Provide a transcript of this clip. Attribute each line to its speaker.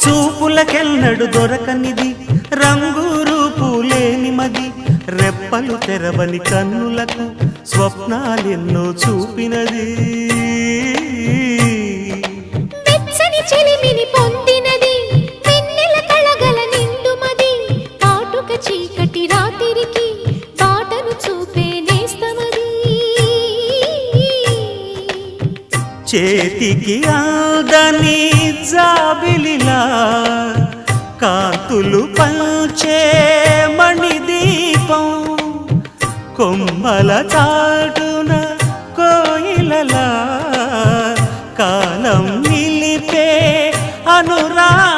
Speaker 1: చూపులకెన్నడు దొరకనిది రంగు రూపు లేని మది రెప్పలు తెరవని కన్నులకు స్వప్నాలెన్నో చూపినది
Speaker 2: వెచ్చని చెలిమిని పొందినది వెన్నెల కళగల నిండుమది కాటుక చీకటి రాత్రికి బాటను చూపే నేస్తమది
Speaker 1: చేతికి ఆదని జాబిలిలా కాంతులు పంచే మణిదీపం కొమ్మల చాటున కోయిలలా కాలం నిలిపే అనురాగం